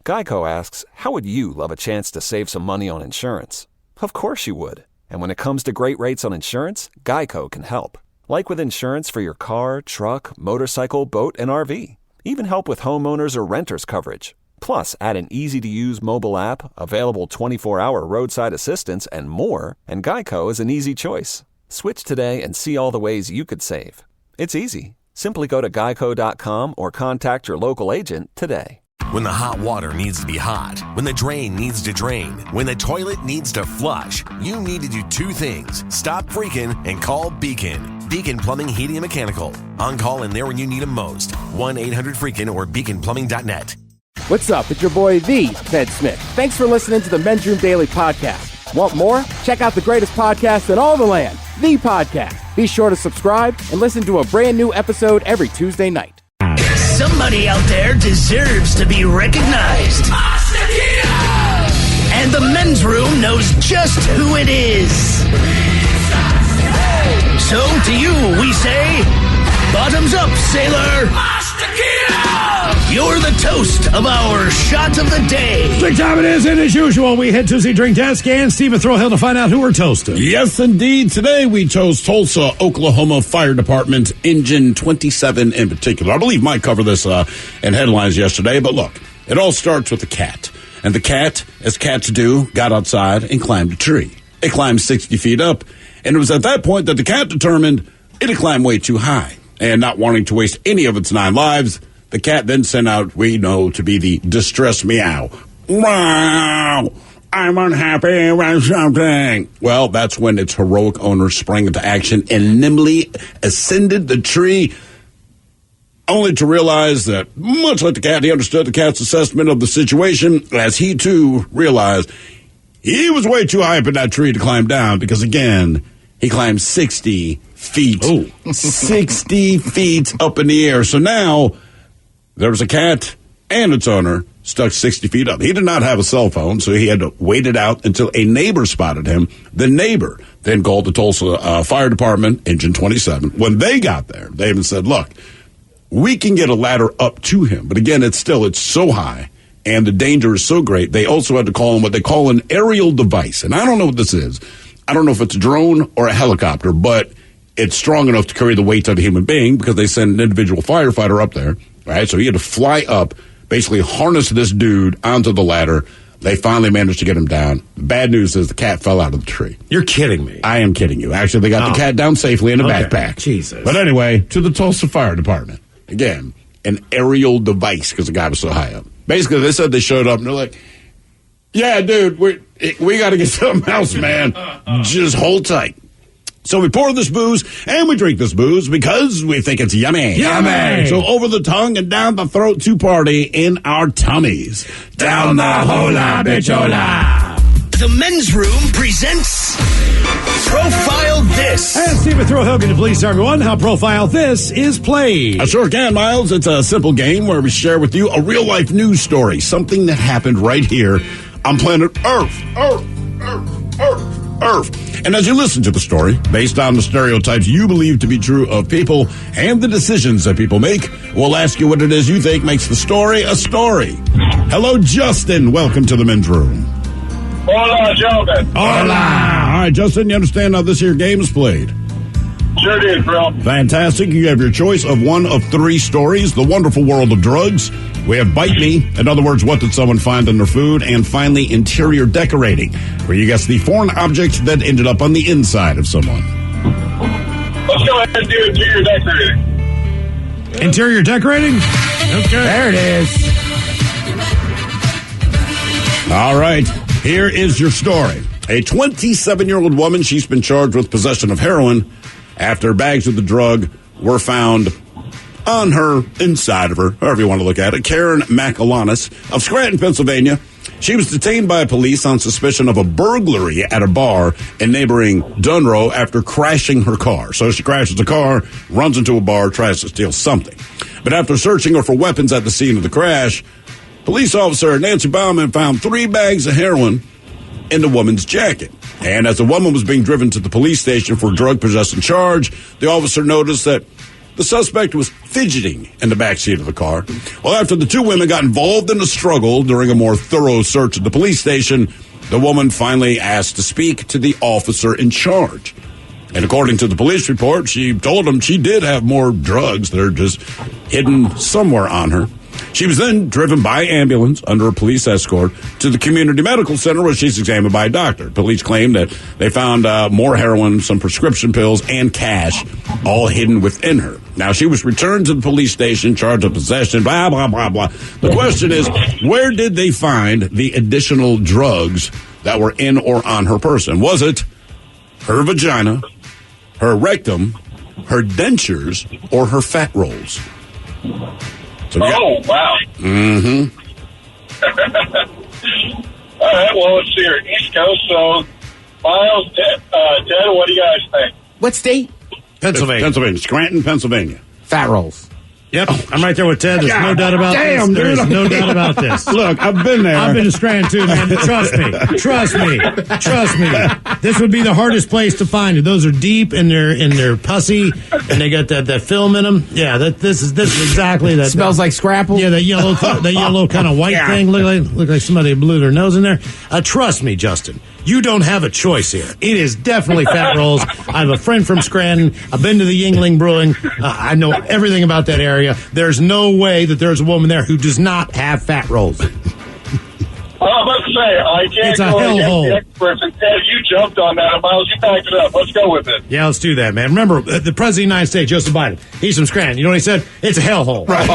Geico asks, how would you love a chance to save some money on insurance? Of course you would. And when it comes to great rates on insurance, Geico can help. Like with insurance for your car, truck, motorcycle, boat, and RV. Even help with homeowners or renters coverage. Plus, add an easy-to-use mobile app, available 24-hour roadside assistance, and more, and Geico is an easy choice. Switch today and see all the ways you could save. It's easy. Simply go to geico.com or contact your local agent today. When the hot water needs to be hot, when the drain needs to drain, when the toilet needs to flush, you need to do two things. Stop freaking and call Beacon. Beacon Plumbing, Heating, and Mechanical. On call and there when you need them most. 1-800-FREAKIN or beaconplumbing.net. What's up? It's your boy, the Ted Smith. Thanks for listening to the Men's Room Daily Podcast. Want more? Check out the greatest podcast in all the land, The Podcast. Be sure to subscribe and listen to a brand new episode every Tuesday night. Somebody out there deserves to be recognized. And the Men's Room knows just who it is. So to you, we say, bottoms up, sailor. You're the toast of our shot of the day. Drink time it is, and as usual, we head to the drink desk and Stephen Throwhill to find out who we're toasting. Yes, indeed. Today we chose Tulsa, Oklahoma Fire Department Engine 27 in particular. I believe Mike covered this in headlines yesterday, but look, it all starts with a cat. And the cat, as cats do, got outside and climbed a tree. It climbed 60 feet up, and it was at that point that the cat determined it had climbed way too high. And not wanting to waste any of its 9 lives, the cat then sent out, we know, to be the distress meow. Wow, I'm unhappy with something. Well, that's when its heroic owner sprang into action and nimbly ascended the tree, only to realize that, much like the cat, he understood the cat's assessment of the situation, as he, too, realized he was way too high up in that tree to climb down, because, again, he climbed 60 feet. Ooh. 60 feet up in the air. So now there was a cat and its owner stuck 60 feet up. He did not have a cell phone, so he had to wait it out until a neighbor spotted him. The neighbor then called the Tulsa Fire Department, Engine 27. When they got there, they even said, look, we can get a ladder up to him. But again, it's so high, and the danger is so great, they also had to call him what they call an aerial device. And I don't know what this is. I don't know if it's a drone or a helicopter, but it's strong enough to carry the weight of a human being, because they send an individual firefighter up there. Right, so he had to fly up, basically harness this dude onto the ladder. They finally managed to get him down. The bad news is the cat fell out of the tree. You're kidding me. I am kidding you. Actually, they got the cat down safely in a backpack. Jesus. But anyway, to the Tulsa Fire Department. Again, an aerial device, because the guy was so high up. Basically, they said they showed up, and they're like, yeah, dude, we got to get something else, man. Just hold tight. So we pour this booze, and we drink this booze because we think it's yummy. Yummy! So over the tongue and down the throat to party in our tummies. Down the hola, bichola. The Men's Room presents Profile This. And Stephen Throwhill, can you please tell everyone how Profile This is played? I sure can, Miles. It's a simple game where we share with you a real-life news story, something that happened right here on planet Earth. And as you listen to the story, based on the stereotypes you believe to be true of people and the decisions that people make, we'll ask you what it is you think makes the story a story. Hello, Justin. Welcome to the Men's Room. Hola, gentlemen. Hola. All right, Justin, you understand how this here game is played? Sure did, bro. Fantastic. You have your choice of one of 3 stories. The Wonderful World of Drugs. We have Bite Me. In other words, what did someone find in their food? And finally, Interior Decorating, where you guess the foreign object that ended up on the inside of someone. Let's go ahead and do Interior Decorating. Interior Decorating? Okay. There it is. All right. Here is your story. A 27-year-old woman, she's been charged with possession of heroin after bags of the drug were found on her, inside of her, however you want to look at it. Karen McAlonis of Scranton, Pennsylvania. She was detained by police on suspicion of a burglary at a bar in neighboring Dunroe after crashing her car. So she crashes the car, runs into a bar, tries to steal something. But after searching her for weapons at the scene of the crash, police officer Nancy Bauman found 3 bags of heroin in the woman's jacket. And as the woman was being driven to the police station for a drug possession charge, the officer noticed that The suspect was fidgeting in the backseat of the car. Well, after the two women got involved in a struggle during a more thorough search at the police station, the woman finally asked to speak to the officer in charge. And according to the police report, she told him she did have more drugs that are just hidden somewhere on her. She was then driven by ambulance under a police escort to the community medical center where she's examined by a doctor. Police claim that they found more heroin, some prescription pills, and cash, all hidden within her. Now, she was returned to the police station, charged with possession, blah, blah, blah, blah. The question is, where did they find the additional drugs that were in or on her person? Was it her vagina, her rectum, her dentures, or her fat rolls? So wow. Mm-hmm. All right, well, let's see here. East Coast, so Miles, Ted, what do you guys think? What state? Pennsylvania. Scranton, Pennsylvania. Fat rolls. Yep, I'm right there with Ted. There's no doubt about this. There's no doubt about this. Look, I've been there. I've been to Scranton too, man. Trust me. This would be the hardest place to find it. Those are deep in their pussy, and they got that film in them. Yeah, this is exactly that. Smells like scrapple. Yeah, that yellow kind of white thing. Look like somebody blew their nose in there. Trust me, Justin. You don't have a choice here. It is definitely fat rolls. I have a friend from Scranton. I've been to the Yingling Brewing. I know everything about that area. There's no way that there's a woman there who does not have fat rolls. I'm about to say, I can't It's a go against hellhole. the experts. And Ted, you jumped on that. Miles, you backed it up. Let's go with it. Yeah, let's do that, man. Remember, the President of the United States, Joseph Biden, he's from Scranton. You know what he said? It's a hellhole. Right.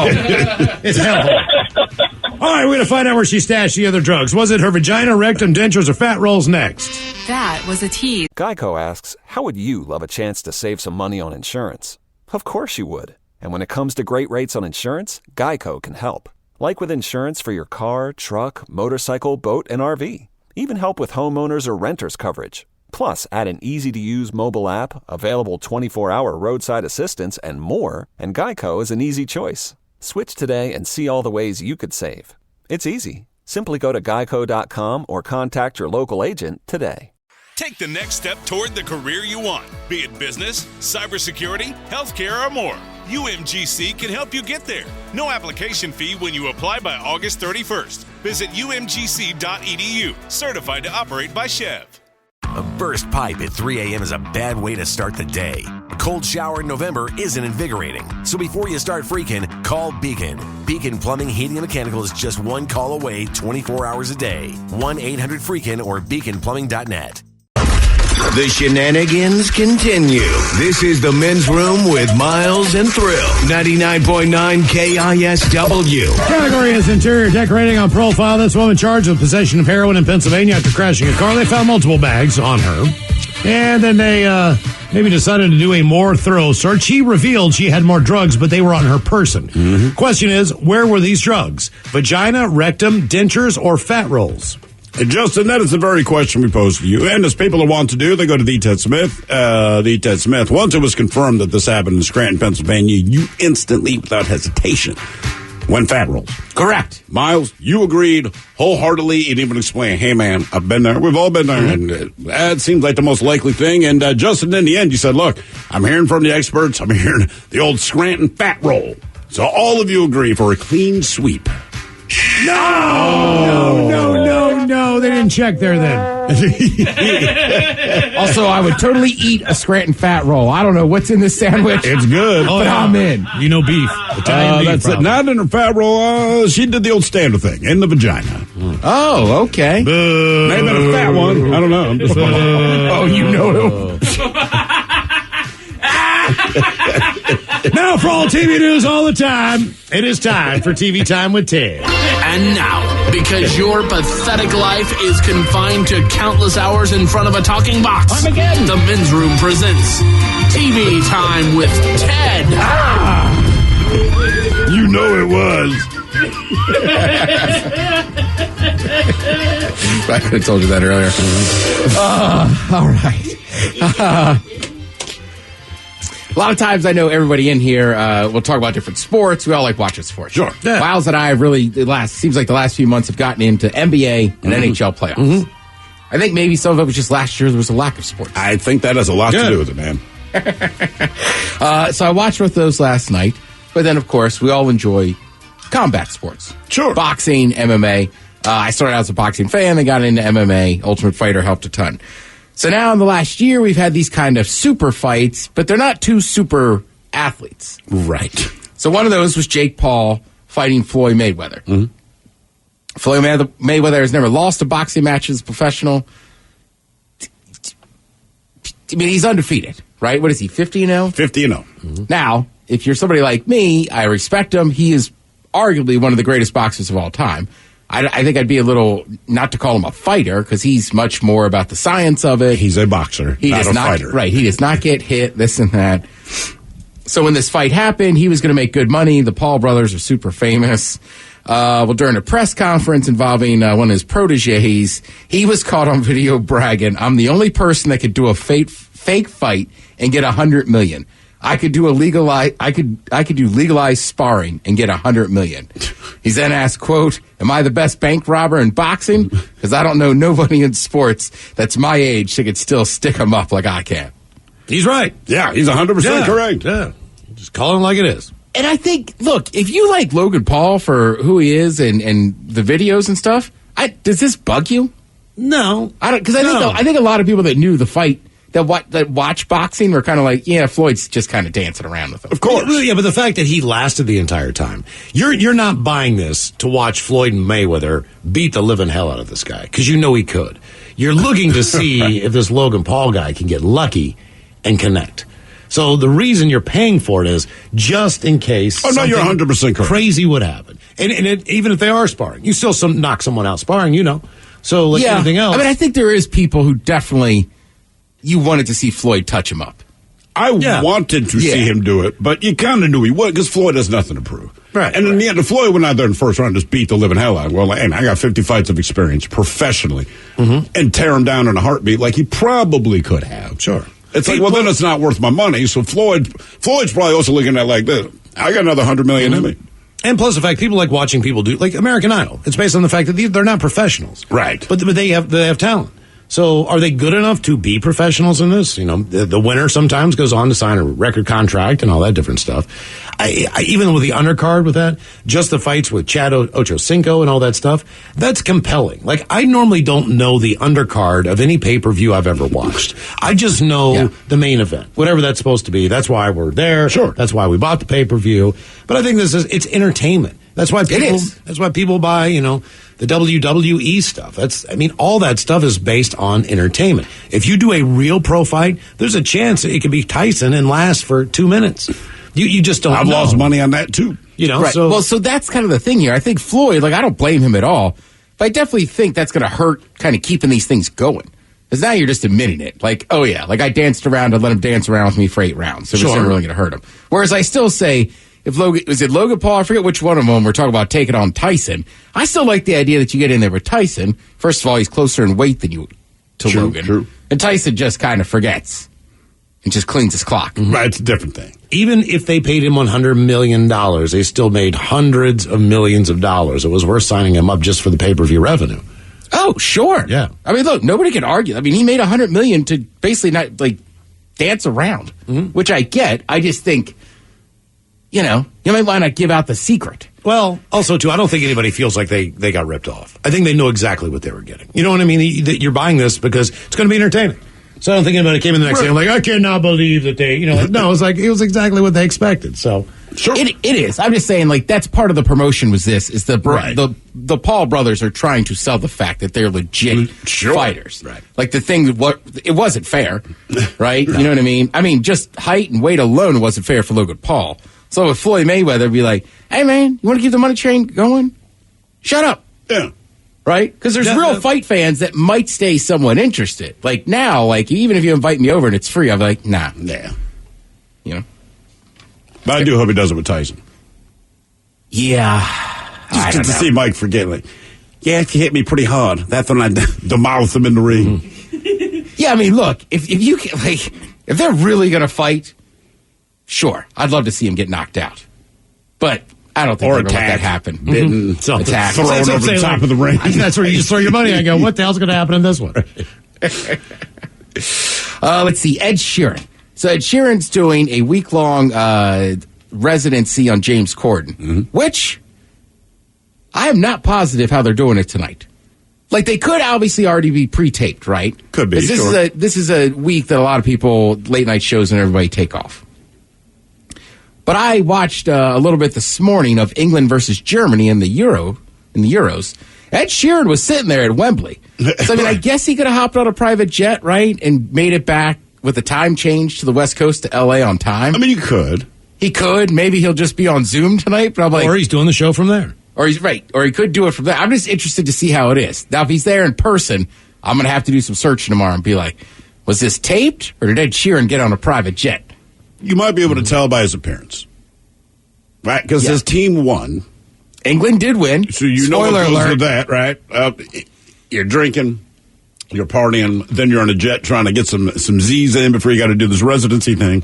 It's a hellhole. All right, we're going to find out where she stashed the other drugs. Was it her vagina, rectum, dentures, or fat rolls next? That was a tease. Geico asks, how would you love a chance to save some money on insurance? Of course you would. And when it comes to great rates on insurance, Geico can help. Like with insurance for your car, truck, motorcycle, boat, and RV. Even help with homeowners or renters coverage. Plus, add an easy-to-use mobile app, available 24-hour roadside assistance, and more, and Geico is an easy choice. Switch today and see all the ways you could save. It's easy. Simply go to geico.com or contact your local agent today. Take the next step toward the career you want, be it business, cybersecurity, healthcare, or more. UMGC can help you get there. No application fee when you apply by August 31st. Visit umgc.edu, certified to operate by Chev. A burst pipe at 3 a.m. is a bad way to start the day. A cold shower in November isn't invigorating. So before you start freaking, call Beacon. Beacon Plumbing, Heating, and Mechanical is just one call away 24 hours a day. 1-800-FREAKIN or beaconplumbing.net. The shenanigans continue. This is the Men's Room with Miles and Thrill. 99.9 KISW. Category is interior decorating on profile. This woman charged with possession of heroin in Pennsylvania after crashing a car. They found multiple bags on her. And then they maybe decided to do a more thorough search. She revealed she had more drugs, but they were on her person. Mm-hmm. Question is, where were these drugs? Vagina, rectum, dentures, or fat rolls? And Justin, that is the very question we pose to you. And as people want to do, they go to the Ted Smith. The Ted Smith. Once it was confirmed that this happened in Scranton, Pennsylvania, you instantly, without hesitation, went fat rolls. Correct. Miles, you agreed wholeheartedly. You didn't even explain, hey, man, I've been there. We've all been there. Mm-hmm. And that seems like the most likely thing. And Justin, in the end, you said, look, I'm hearing from the experts. I'm hearing the old Scranton fat roll. So all of you agree for a clean sweep. No, they didn't check there then. Also, I would totally eat a Scranton fat roll. I don't know what's in this sandwich. It's good. But I'm in. You know beef. Italian beef. That's it. Not in her fat roll. She did the old standard thing, in the vagina. Oh, okay. Maybe a fat one. I don't know. I'm just oh, you know. Now, for all TV news all the time, it is time for TV Time with Ted. And now, because your pathetic life is confined to countless hours in front of a talking box, the Men's Room presents TV Time with Ted. You know it was. I could have told you that earlier. All right. A lot of times I know everybody in here will talk about different sports. We all like watching sports. Sure. Yeah. Miles and I have really, seems like the last few months have gotten into NBA and NHL playoffs. Mm-hmm. I think maybe some of it was just last year there was a lack of sports. I think that has a lot to do with it, man. So I watched both those last night. But then, of course, we all enjoy combat sports. Sure. Boxing, MMA. I started out as a boxing fan, then got into MMA. Ultimate Fighter helped a ton. So now in the last year, we've had these kind of super fights, but they're not two super athletes. Right. So one of those was Jake Paul fighting Floyd Mayweather. Mm-hmm. Floyd Mayweather has never lost a boxing match as a professional. I mean, he's undefeated, right? What is he, 50-0? 50-0. Mm-hmm. Now, if you're somebody like me, I respect him. He is arguably one of the greatest boxers of all time. I think I'd be a little, not to call him a fighter, because he's much more about the science of it. He's a boxer, not a fighter. Right, he does not get hit, this and that. So when this fight happened, he was going to make good money. The Paul brothers are super famous. Well, during a press conference involving one of his proteges, he was caught on video bragging, "I'm the only person that could do a fake fight and get $100 million. I could do legalized sparring and get $100 million." He's then asked, quote, "Am I the best bank robber in boxing? Because I don't know nobody in sports that's my age that could still stick him up like I can." He's right. Yeah, he's 100% correct. Yeah. Just call him like it is. And I think, look, if you like Logan Paul for who he is and the videos and stuff, does this bug you? No. I don't, because I think a lot of people that knew the fight, that watch boxing were kind of like, yeah, Floyd's just kind of dancing around with him. Of course. Yeah, but the fact that he lasted the entire time. You're not buying this to watch Floyd and Mayweather beat the living hell out of this guy, because you know he could. You're looking to see if this Logan Paul guy can get lucky and connect. So the reason you're paying for it is just in case. Oh, no, you're 100% correct. Crazy would happen. And even if they are sparring, you still knock someone out sparring, you know. So like anything else. I mean, I think there is people who definitely, you wanted to see Floyd touch him up. I wanted to see him do it, but you kind of knew he would, because Floyd has nothing to prove. Right. And in the end, Floyd went out there in the first round and just beat the living hell out of him. Well, hey, I got 50 fights of experience professionally, and tear him down in a heartbeat like he probably could have. Sure. It's like, well, then it's not worth my money. So Floyd's probably also looking at it like this. I got another $100 million in me. And plus the fact people like watching people do, like American Idol. It's based on the fact that they're not professionals. Right. But they have talent. So are they good enough to be professionals in this? You know, the winner sometimes goes on to sign a record contract and all that different stuff. I even with the undercard with that, just the fights with Chad Ochocinco and all that stuff, that's compelling. Like, I normally don't know the undercard of any pay-per-view I've ever watched. I just know the main event, whatever that's supposed to be. That's why we're there. Sure. That's why we bought the pay-per-view. But I think it's entertainment. That's why people buy, you know, the WWE stuff. All that stuff is based on entertainment. If you do a real pro fight, there's a chance it could be Tyson and last for 2 minutes. You just don't know. I've lost money on that too. You know, right. So that's kind of the thing here. I think Floyd, I don't blame him at all, but I definitely think that's going to hurt kind of keeping these things going. Because now you're just admitting it. Like, oh yeah, I danced around and let him dance around with me for 8 rounds. So it's not really going to hurt him. Whereas I still say, if Logan Paul? I forget which one of them we're talking about taking on Tyson. I still like the idea that you get in there with Tyson. First of all, he's closer in weight than you to Logan. True. And Tyson just kind of forgets and just cleans his clock. Right, it's a different thing. Even if they paid him $100 million, they still made hundreds of millions of dollars. It was worth signing him up just for the pay-per-view revenue. Oh, sure. Yeah. I mean, look, nobody can argue. I mean, he made $100 million to basically not, dance around, which I get. I just think, you might want to give out the secret. Well, also, too, I don't think anybody feels like they got ripped off. I think they know exactly what they were getting. You know what I mean? You're buying this because it's going to be entertaining. So I don't think anybody came in the next day and I cannot believe that they, no, it was exactly what they expected. So sure, it is. I'm just saying, that's part of the promotion. Was the Paul brothers are trying to sell the fact that they're legit fighters. Right. Like it wasn't fair, right? You know what I mean? I mean, just height and weight alone wasn't fair for Logan Paul. So with Floyd Mayweather, be like, hey man, you want to keep the money train going? Shut up. Yeah. Right? Because there's real fight fans that might stay somewhat interested. Like now, even if you invite me over and it's free, I'm like, nah. Yeah. But I do hope he does it with Tyson. Yeah. Just to see Mike forget, he hit me pretty hard. That's when I demouth him in the ring. Yeah, I mean, look, if you can, if they're really going to fight, sure, I'd love to see him get knocked out. But I don't think they're going to let that happen. Bitten, attack. thrown over the top of the ring. That's where you just throw your money. I go, what the hell's going to happen in this one? Let's see, Ed Sheeran. So Ed Sheeran's doing a week-long residency on James Corden, which I am not positive how they're doing it tonight. Like, they could obviously already be pre-taped, right? Could be, This is a week that a lot of people, late-night shows and everybody take off. But I watched a little bit this morning of England versus Germany in the Euros. Ed Sheeran was sitting there at Wembley. So, I mean, I guess he could have hopped on a private jet, right, and made it back with the time change to the West Coast to L.A. on time. I mean, you could. He could. Maybe he'll just be on Zoom tonight. But I'm like, or he's doing the show from there. Or he's right. Or he could do it from there. I'm just interested to see how it is. Now, if he's there in person, I'm going to have to do some searching tomorrow and be like, was this taped or did Ed Sheeran get on a private jet? You might be able to tell by his appearance. Right? Because his team won. England did win. So you know what goes with that, right? You're drinking, you're partying, then you're on a jet trying to get some Z's in before you got to do this residency thing.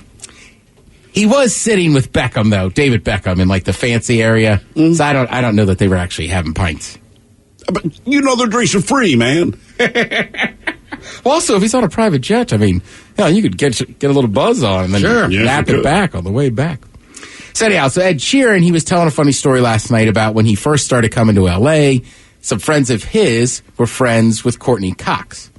He was sitting with Beckham, though, David Beckham, in like the fancy area. So I don't know that they were actually having pints. But you know their drinks are free, man. Well, also, if he's on a private jet, I mean, you could get a little buzz on and then nap it back on the way back. So anyhow, so Ed Sheeran, he was telling a funny story last night about when he first started coming to L.A., some friends of his were friends with Courtney Cox.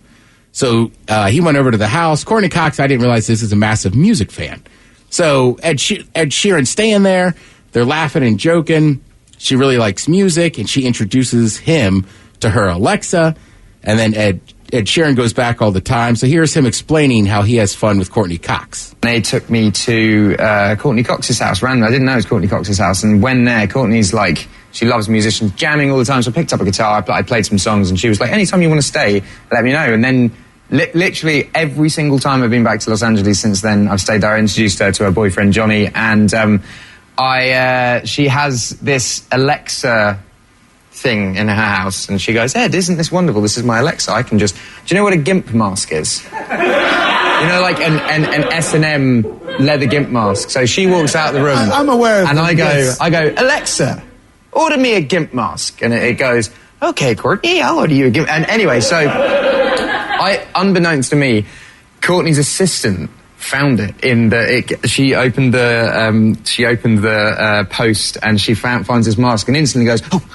So he went over to the house. Courtney Cox, I didn't realize this, is a massive music fan. So Ed Sheeran staying there. They're laughing and joking. She really likes music, and she introduces him to her Alexa. And then Ed Sheeran goes back all the time. So here's him explaining how he has fun with Courtney Cox. They took me to Courtney Cox's house, random. I didn't know it was Courtney Cox's house. And when there, Courtney's like, she loves musicians, jamming all the time. So I picked up a guitar, I played some songs, and she was like, anytime you want to stay, let me know. And then literally every single time I've been back to Los Angeles since then, I've stayed there. I introduced her to her boyfriend, Johnny. And she has this Alexa thing in her house, and she goes, Ed, isn't this wonderful? This is my Alexa. I can just... Do you know what a GIMP mask is? You know, like an S&M leather GIMP mask. So she walks out of the room. I'm aware of and I go, yes. Alexa, order me a GIMP mask. And it goes, okay, Courtney, I'll order you a GIMP. And anyway, so unbeknownst to me, Courtney's assistant found it in she opened the post, and she finds this mask and instantly goes, oh,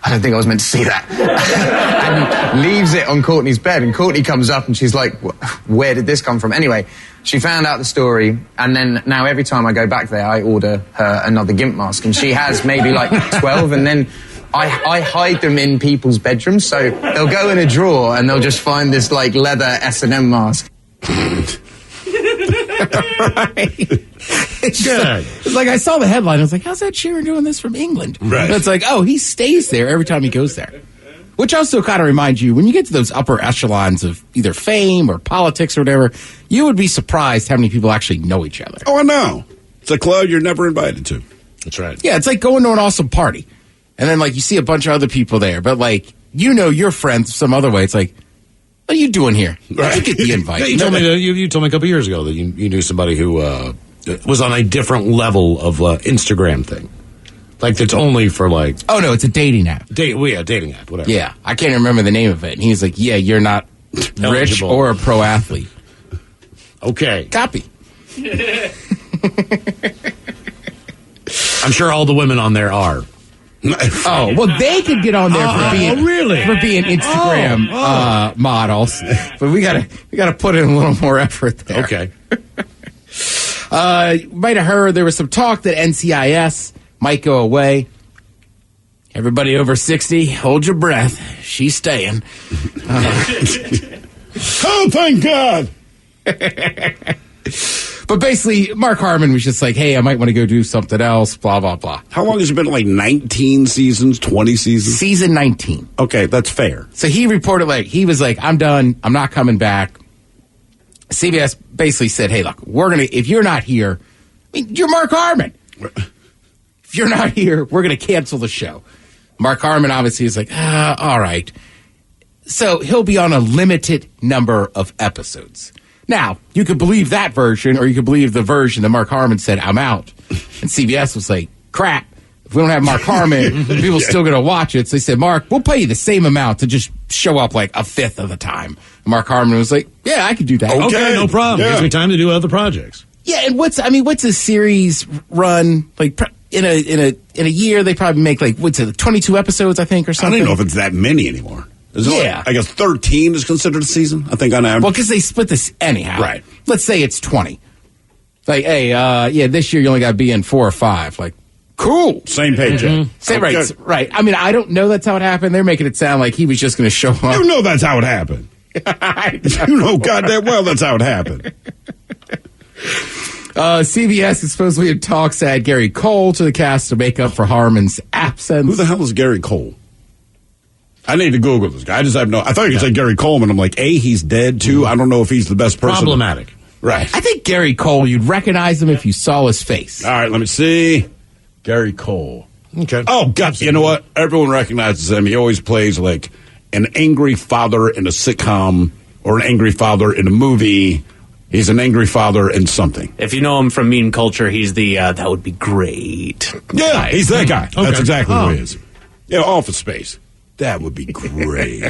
I don't think I was meant to see that. And leaves it on Courtney's bed, and Courtney comes up and she's like, where did this come from? Anyway, she found out the story, and then now every time I go back there, I order her another GIMP mask, and she has maybe like 12, and then I hide them in people's bedrooms, so they'll go in a drawer and they'll just find this like leather S&M mask. It's like I saw the headline. I was like, how's Ed Sheeran doing this from England? Right. And it's like, oh, he stays there every time he goes there. Which also kind of reminds you, when you get to those upper echelons of either fame or politics or whatever, you would be surprised how many people actually know each other. Oh, I know. It's a club you're never invited to. That's right. Yeah, it's like going to an awesome party. And then, like, you see a bunch of other people there. But, like, you know your friends some other way. It's like, what are you doing here? Right. You get the invite. Yeah, you told me a couple years ago that you knew somebody who was on a different level of Instagram thing. Like, that's only for, like... Oh, no, it's a dating app. Dating app, whatever. Yeah, I can't remember the name of it. And he's like, yeah, you're not rich or a pro athlete. Okay. Copy. I'm sure all the women on there are. Oh, well, they could get on there for being Instagram models, but we gotta put in a little more effort there. Okay. Might have heard there was some talk that NCIS might go away. Everybody over 60, hold your breath. She's staying. Oh, thank God. But basically, Mark Harmon was just like, hey, I might want to go do something else, blah, blah, blah. How long has it been? Like 19 seasons, 20 seasons? Season 19. Okay, that's fair. So he reported, he was like, I'm done. I'm not coming back. CBS basically said, hey, look, if you're not here, you're Mark Harmon. If you're not here, we're going to cancel the show. Mark Harmon obviously is like, all right. So he'll be on a limited number of episodes. Now, you could believe that version, or you could believe the version that Mark Harmon said, I'm out. And CBS was like, crap. if we don't have Mark Harmon, people still going to watch it. So they said, Mark, we'll pay you the same amount to just show up like a fifth of the time. And Mark Harmon was like, yeah, I could do that. Okay, no problem. Yeah. Gives me time to do other projects. Yeah, and what's a series run like in a year? They probably make like 22 episodes, I think, or I something. don't even know if it's that many anymore. Yeah. I guess 13 is considered a season, I think, on average. Well, because they split this anyhow. Right. Let's say it's 20. Like, hey, this year you only got to be in 4 or 5. Like, cool. Same paycheck. Right. I mean, I don't know that's how it happened. They're making it sound like he was just going to show up. You know that's how it happened. You know goddamn well that's how it happened. CBS is supposedly in talks to add Gary Cole to the cast to make up for Harmon's absence. Who the hell is Gary Cole? I need to Google this guy. I just have no. I thought you could say Gary Coleman. I'm like, A, he's dead too. I don't know if he's the best person. Problematic. Right. I think Gary Cole, you'd recognize him if you saw his face. All right, let me see. Gary Cole. Okay. Oh, God. You know what? Everyone recognizes him. He always plays like an angry father in a sitcom or an angry father in a movie. He's an angry father in something. If you know him from Mean Culture, he's the that would be great. Yeah, he's that guy. Okay. That's exactly who he is. Yeah, Office Space. That would be great.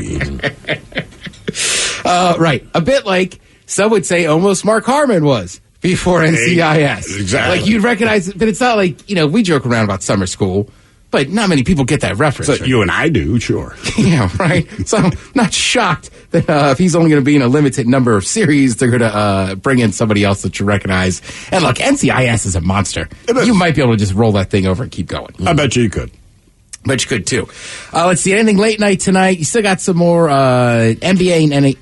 Right. A bit like some would say almost Mark Harmon was before NCIS. Exactly. Like you'd recognize it, but it's not like, we joke around about summer school, but not many people get that reference. So right? you and I do, sure. Yeah, right. So I'm not shocked that if he's only going to be in a limited number of series, they're going to bring in somebody else that you recognize. And look, NCIS is a monster. You might be able to just roll that thing over and keep going. I bet you could. But you could too. Let's see, anything late night tonight? You still got some more NBA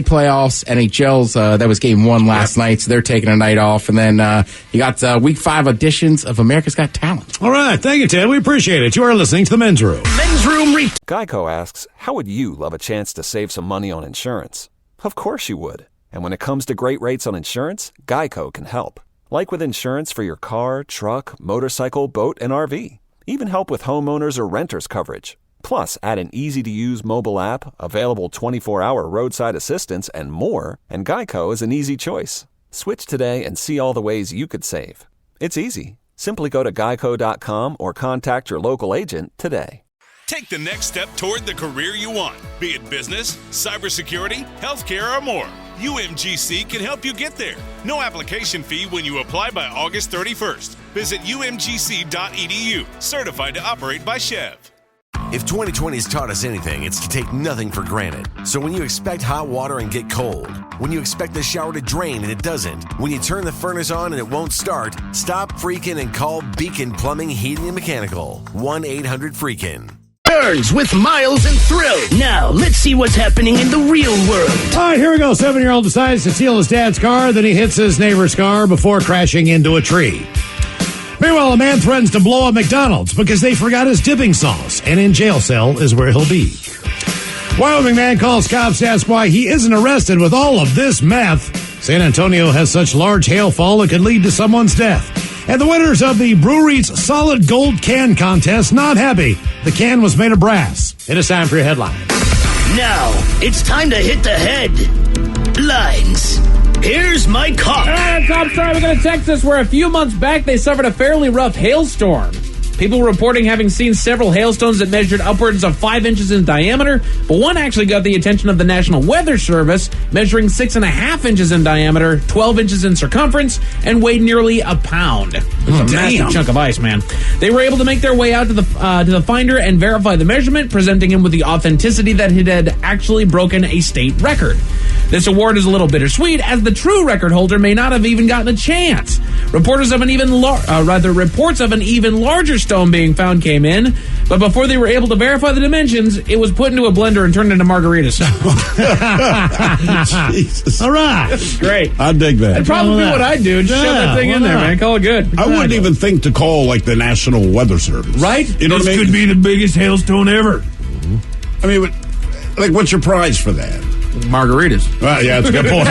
playoffs, NHL's. That was game 1 last night, so they're taking a night off. And then you got week 5 editions of America's Got Talent. All right, thank you, Ted. We appreciate it. You are listening to the Men's Room. Men's Room Geico asks, how would you love a chance to save some money on insurance? Of course you would. And when it comes to great rates on insurance, Geico can help. Like with insurance for your car, truck, motorcycle, boat, and RV. Even help with homeowners or renters coverage. Plus, add an easy-to-use mobile app, available 24-hour roadside assistance, and more, and Geico is an easy choice. Switch today and see all the ways you could save. It's easy. Simply go to geico.com or contact your local agent today. Take the next step toward the career you want, be it business, cybersecurity, healthcare, or more. UMGC can help you get there. No application fee when you apply by August 31st. Visit umgc.edu, certified to operate by Chev. If 2020 has taught us anything, it's to take nothing for granted. So when you expect hot water and get cold, when you expect the shower to drain and it doesn't, when you turn the furnace on and it won't start, stop freaking and call Beacon Plumbing, Heating, and Mechanical. 1-800-FREAKIN'. Burns with Miles and Thrill. Now, let's see what's happening in the real world. All right, here we go. 7-year-old decides to steal his dad's car, then he hits his neighbor's car before crashing into a tree. Meanwhile, a man threatens to blow up McDonald's because they forgot his dipping sauce, and in jail cell is where he'll be. Wyoming man calls cops to ask why he isn't arrested with all of this meth. San Antonio has such large hailfall it could lead to someone's death. And the winners of the Brewery's Solid Gold Can Contest not happy. The can was made of brass. It is time for your headline. Now, it's time to hit the headlines. Here's my cop. Top story, we go to Texas, where a few months back they suffered a fairly rough hailstorm. People reporting having seen several hailstones that measured upwards of 5 inches in diameter, but one actually got the attention of the National Weather Service, measuring 6.5 inches in diameter, 12 inches in circumference, and weighed nearly a pound. It's a massive chunk of ice, man. They were able to make their way out to the finder and verify the measurement, presenting him with the authenticity that it had actually broken a state record. This award is a little bittersweet, as the true record holder may not have even gotten a chance. Reports of an even larger stone being found came in, but before they were able to verify the dimensions, it was put into a blender and turned into margaritas. Jesus. All right. Great. I dig that. That'd probably be what I'd do. Just shove that thing in there, man. Call it good. I wouldn't even think to call like the National Weather Service. Right? You know what I mean? This could be the biggest hailstone ever. I mean, like, what's your prize for that? Margaritas. Well, yeah, that's a good point.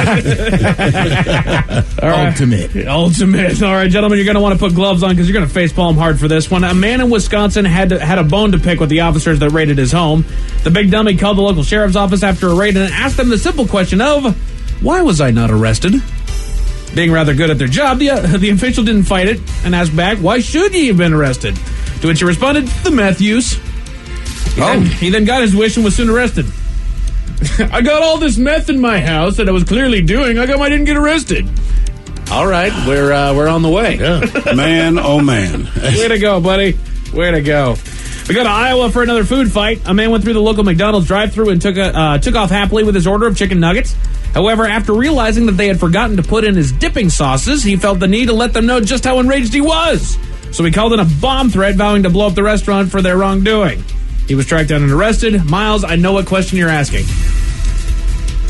All right. Ultimate. All right, gentlemen, you're going to want to put gloves on because you're going to facepalm hard for this one. A man in Wisconsin had a bone to pick with the officers that raided his home. The big dummy called the local sheriff's office after a raid and asked them the simple question of, why was I not arrested? Being rather good at their job, the official didn't fight it and asked back, why should you have been arrested? To which he responded, the meth use. He then got his wish and was soon arrested. I got all this meth in my house that I was clearly doing. How come I didn't get arrested? All right, we're on the way. Yeah. Man, oh man. Way to go, buddy. Way to go. We go to Iowa for another food fight. A man went through the local McDonald's drive-thru and took off happily with his order of chicken nuggets. However, after realizing that they had forgotten to put in his dipping sauces, he felt the need to let them know just how enraged he was. So he called in a bomb threat, vowing to blow up the restaurant for their wrongdoing. He was tracked down and arrested. Miles, I know what question you're asking.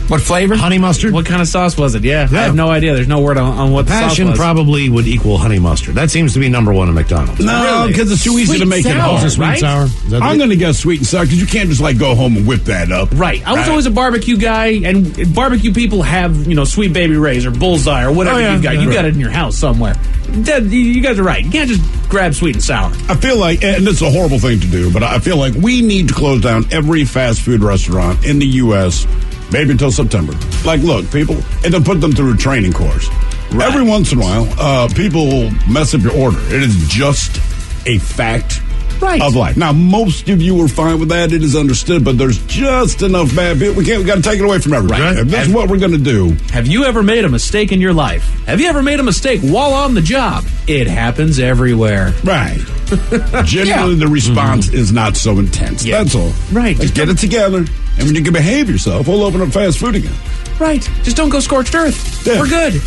What flavor? Honey mustard. What kind of sauce was it? Yeah. I have no idea. There's no word on what the sauce was. Passion probably would equal honey mustard. That seems to be number one at McDonald's. No, because it's too easy to make it home. Sweet sour. I'm going to guess sweet and sour because you can't just go home and whip that up. Right. I was always a barbecue guy, and barbecue people have Sweet Baby Ray's or Bullseye or whatever you've got. You got it in your house somewhere. You guys are right. You can't just grab sweet and sour. I feel like, and it's a horrible thing to do, but I feel like we need to close down every fast food restaurant in the U.S. maybe until September. Look, people, and then put them through a training course. Right. Every once in a while, people will mess up your order. It is just a fact of life. Now, most of you are fine with that. It is understood, but there's just enough bad people. We got to take it away from everybody. Right. If that's what we're going to do. Have you ever made a mistake in your life? Have you ever made a mistake while on the job? It happens everywhere. Right. Generally, the response is not so intense. Yeah. That's all. Right. Just get it together, and when you can behave yourself, we'll open up fast food again. Right. Just don't go scorched earth. Yeah. We're good.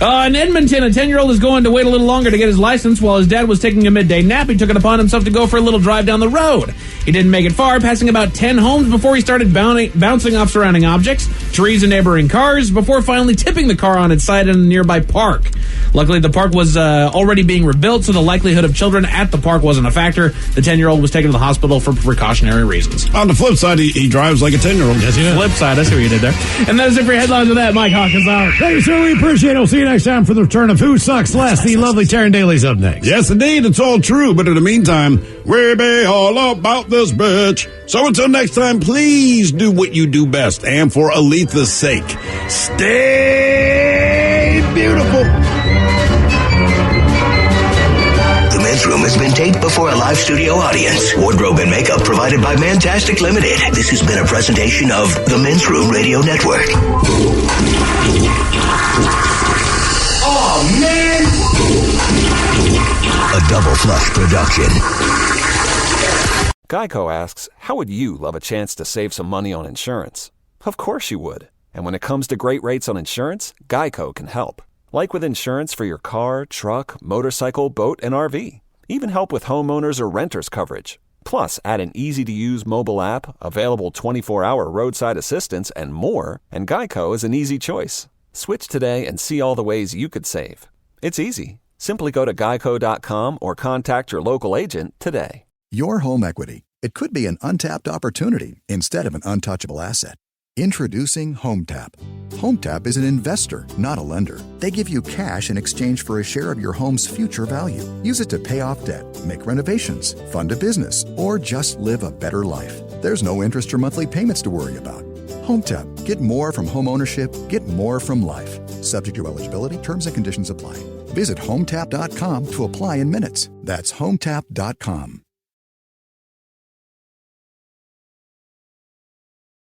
In Edmonton, a 10-year-old is going to wait a little longer to get his license while his dad was taking a midday nap. He took it upon himself to go for a little drive down the road. He didn't make it far, passing about 10 homes before he started bouncing off surrounding objects, trees, and neighboring cars, before finally tipping the car on its side in a nearby park. Luckily, the park was already being rebuilt, so the likelihood of children at the park wasn't a factor. The 10-year-old was taken to the hospital for precautionary reasons. On the flip side, he drives like a 10-year-old. Yes, he does. Flip side, I see what you did there. And that is it for your headlines with that. Mike Hawkins out. Thank you, sir. We appreciate it. We'll see you next time for the return of Who Sucks Less. The lovely Taryn Daly's up next. Yes, indeed. It's all true. But in the meantime, we be all about this bitch. So until next time, please do what you do best. And for Aletha's sake, stay beautiful. The Men's Room has been taped before a live studio audience. Wardrobe and makeup provided by Mantastic Limited. This has been a presentation of the Men's Room Radio Network. Oh, man! A Double Flush production. Geico asks, how would you love a chance to save some money on insurance? Of course you would. And when it comes to great rates on insurance, Geico can help. Like with insurance for your car, truck, motorcycle, boat, and RV. Even help with homeowners or renters coverage. Plus, add an easy-to-use mobile app, available 24-hour roadside assistance, and more, and Geico is an easy choice. Switch today and see all the ways you could save. It's easy. Simply go to geico.com or contact your local agent today. Your home equity. It could be an untapped opportunity instead of an untouchable asset. Introducing HomeTap. HomeTap is an investor, not a lender. They give you cash in exchange for a share of your home's future value. Use it to pay off debt, make renovations, fund a business, or just live a better life. There's no interest or monthly payments to worry about. HomeTap. Get more from home ownership. Get more from life. Subject to eligibility, terms and conditions apply. Visit HomeTap.com to apply in minutes. That's HomeTap.com.